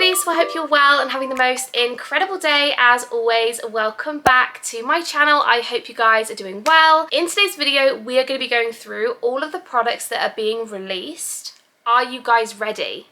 lovely, so I hope you're well and having the most incredible day. As always, welcome back to my channel. I hope you guys are doing well. In today's video, we are going to be going through all of the products that are being released. Are you guys ready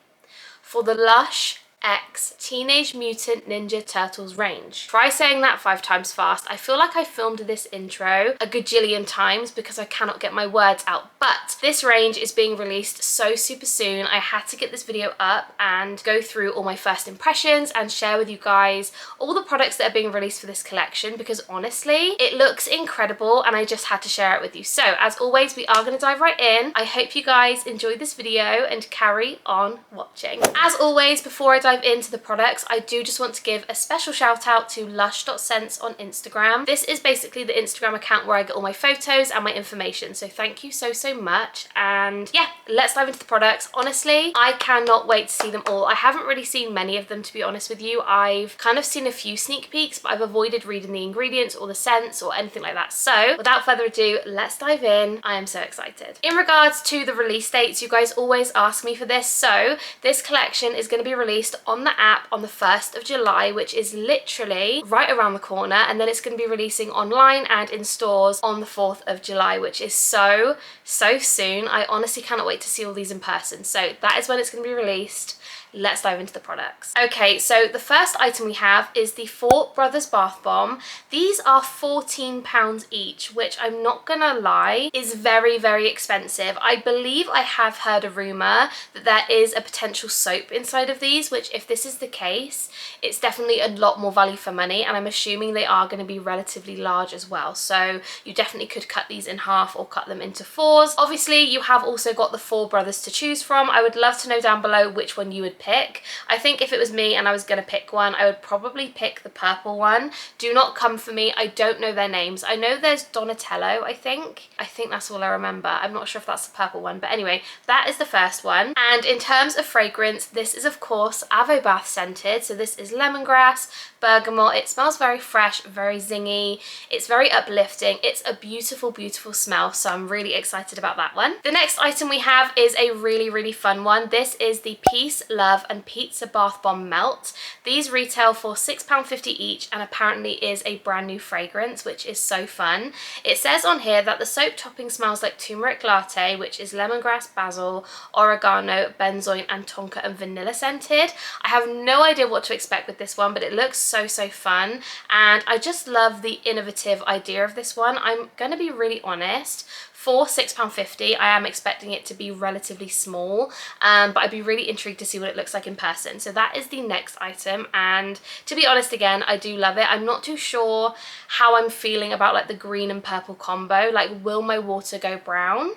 for the LUSH X Teenage Mutant Ninja Turtles range? Try saying that 5 times fast. I feel like I filmed this intro a gajillion times because I cannot get my words out, but this range is being released so super soon. I had to get this video up and go through all my first impressions and share with you guys all the products that are being released for this collection, because honestly it looks incredible and I just had to share it with you. So as always, we are going to dive right in. I hope you guys enjoyed this video and carry on watching. As always, before I dive into the products, I do just want to give a special shout out to lush.scents on Instagram. This is basically the Instagram account where I get all my photos and my information, so thank you so much. And yeah, let's dive into the products. Honestly, I cannot wait to see them all. I haven't really seen many of them, to be honest with you. I've kind of seen a few sneak peeks, but I've avoided reading the ingredients or the scents or anything like that. So without further ado, let's dive in. I am so excited. In regards to the release dates, you guys always ask me for this. So this collection is going to be released on the app on the 1st of July, which is literally right around the corner, and then it's going to be releasing online and in stores on the 4th of July, which is so soon. I honestly cannot wait to see all these in person. So that is when it's going to be released. Let's dive into the products. Okay, so the first item we have is the Four Brothers Bath Bomb. These are £14 each, which I'm not gonna lie is very expensive. I believe I have heard a rumour that there is a potential soap inside of these, which if this is the case, it's definitely a lot more value for money, and I'm assuming they are going to be relatively large as well. So you definitely could cut these in half or cut them into 4s. Obviously, you have also got the Four Brothers to choose from. I would love to know down below which one you would pick. I think if it was me and I was going to pick one, I would probably pick the purple one. Do not come for me. I don't know their names. I know there's Donatello, I think that's all I remember. I'm not sure if that's the purple one, but anyway, that is the first one. And in terms of fragrance, this is of course Avo Bath scented. So this is lemongrass, bergamot. It smells very fresh, very zingy. It's very uplifting. It's a beautiful smell, so I'm really excited about that one. The next item we have is a really fun one. This is the Peace, Love and Pizza Bath Bomb Melt. These retail for £6.50 each and apparently is a brand new fragrance, which is so fun. It says on here that the soap topping smells like turmeric latte, which is lemongrass, basil, oregano, benzoin and tonka and vanilla scented. I have no idea what to expect with this one, but it looks so fun, and I just love the innovative idea of this one. I'm gonna be really honest, for £6.50, I am expecting it to be relatively small, but I'd be really intrigued to see what it looks like in person. So that is the next item, and to be honest, again, I do love it. I'm not too sure how I'm feeling about like the green and purple combo. Like, will my water go brown?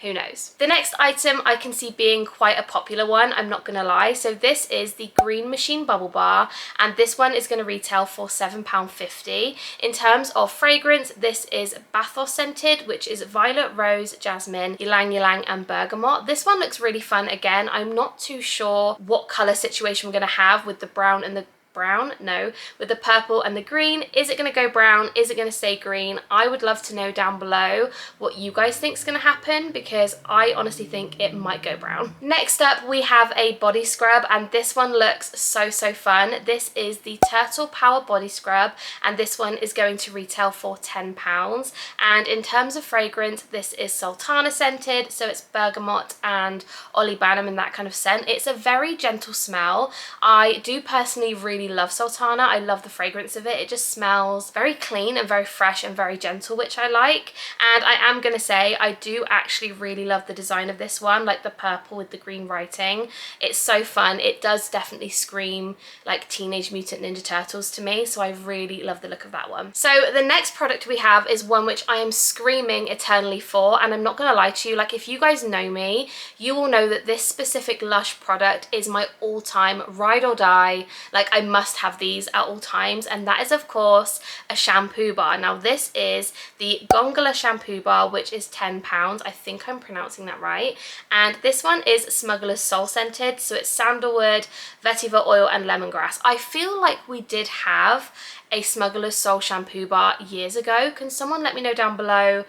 Who knows? The next item I can see being quite a popular one, I'm not gonna lie. So this is the Green Machine Bubble Bar, and this one is gonna retail for £7.50. In terms of fragrance, this is Bathos scented, which is violet, rose, jasmine, ylang ylang and bergamot. This one looks really fun. Again, I'm not too sure what color situation we're gonna have with the brown and the with the purple and the green. Is it going to go brown? Is it going to stay green? I would love to know down below what you guys think is going to happen, because I honestly think it might go brown. Next up, we have a body scrub, and this one looks so fun. This is the Turtle Power Body Scrub, and this one is going to retail for £10. And in terms of fragrance, this is Sultana scented, so it's bergamot and olibanum in that kind of scent. It's a very gentle smell. I do personally really love Sultana. I love the fragrance of it. It just smells very clean and very fresh and very gentle, which I like. And I am gonna say I do actually really love the design of this one, like the purple with the green writing. It's so fun. It does definitely scream like Teenage Mutant Ninja Turtles to me, so I really love the look of that one. So the next product we have is one which I am screaming eternally for, and I'm not gonna lie to you, like if you guys know me, you will know that this specific Lush product is my all-time ride or die. Like, I must have these at all times, and that is of course a shampoo bar. Now this is the Gongola shampoo bar, which is £10. I think I'm pronouncing that right. And this one is Smuggler's Soul scented, so it's sandalwood, vetiver oil and lemongrass. I feel like we did have a Smuggler's Soul shampoo bar years ago. Can someone let me know down below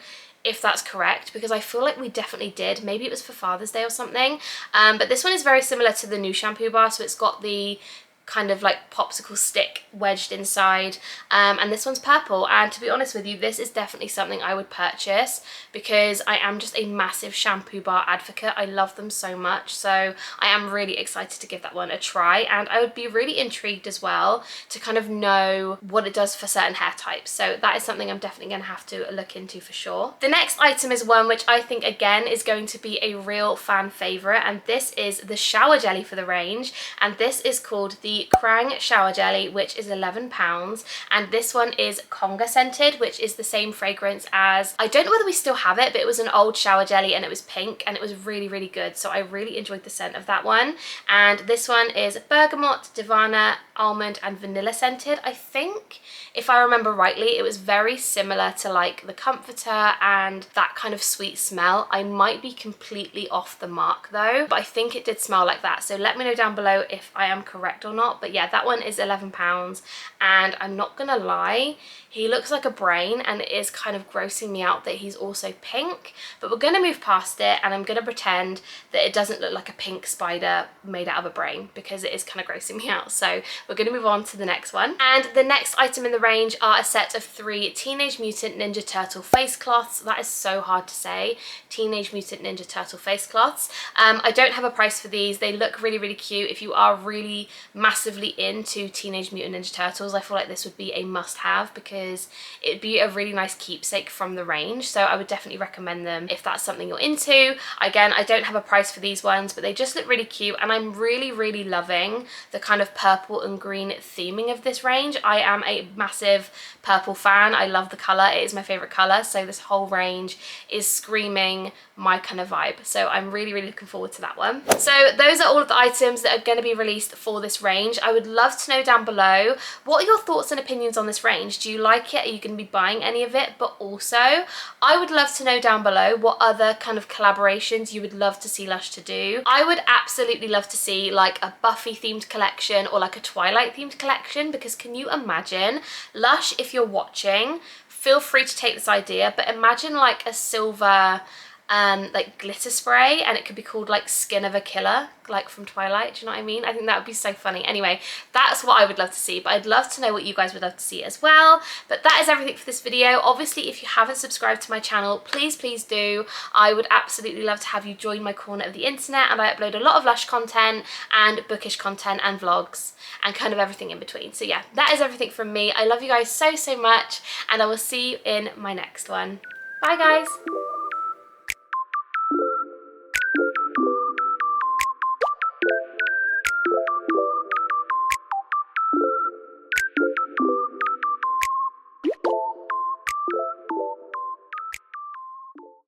if that's correct, because I feel like we definitely did. Maybe it was for Father's Day or something. But this one is very similar to the new shampoo bar, so it's got the kind of like popsicle stick wedged inside, and this one's purple. And to be honest with you, this is definitely something I would purchase because I am just a massive shampoo bar advocate. I love them so much, so I am really excited to give that one a try, and I would be really intrigued as well to kind of know what it does for certain hair types. So that is something I'm definitely going to have to look into for sure. The next item is one which I think again is going to be a real fan favorite, and this is the shower jelly for the range, and this is called the Krang shower jelly, which is £11, and this one is conga scented, which is the same fragrance as, I don't know whether we still have it, but it was an old shower jelly and it was pink and it was really, really good, so I really enjoyed the scent of that one. And this one is bergamot, divana, almond and vanilla scented. I think, if I remember rightly, it was very similar to like the comforter and that kind of sweet smell. I might be completely off the mark though, but I think it did smell like that, so let me know down below if I am correct or not. But yeah, that one is £11, and I'm not gonna lie, he looks like a brain and it is kind of grossing me out that he's also pink, but we're gonna move past it and I'm gonna pretend that it doesn't look like a pink spider made out of a brain, because it is kind of grossing me out. So we're gonna move on to the next one. And the next item in the range are a set of 3 Teenage Mutant Ninja Turtle face cloths. That is so hard to say, Teenage Mutant Ninja Turtle face cloths. I don't have a price for these. They look really, really cute. If you are really massively into Teenage Mutant Ninja Turtles, I feel like this would be a must-have because it'd be a really nice keepsake from the range, so I would definitely recommend them if that's something you're into. Again, I don't have a price for these ones, but they just look really cute, and I'm really, really loving the kind of purple and green theming of this range. I am a massive purple fan. I love the colour. It is my favourite colour, so this whole range is screaming my kind of vibe, so I'm really, really looking forward to that one. So those are all of the items that are going to be released for this range. I would love to know down below, what are your thoughts and opinions on this range? Do you like it? Are you going to be buying any of it? But also, I would love to know down below what other kind of collaborations you would love to see Lush to do. I would absolutely love to see like a Buffy themed collection or like a Twilight themed collection, because can you imagine, Lush, if you're watching, feel free to take this idea, but imagine like a silver like glitter spray, and it could be called like Skin of a Killer, like from Twilight. Do you know what I mean? I think that would be so funny. Anyway, that's what I would love to see, but I'd love to know what you guys would love to see as well. But that is everything for this video. Obviously, if you haven't subscribed to my channel, please, please do. I would absolutely love to have you join my corner of the internet, and I upload a lot of Lush content and bookish content and vlogs and kind of everything in between. So yeah, that is everything from me. I love you guys so, so much, and I will see you in my next one. Bye guys.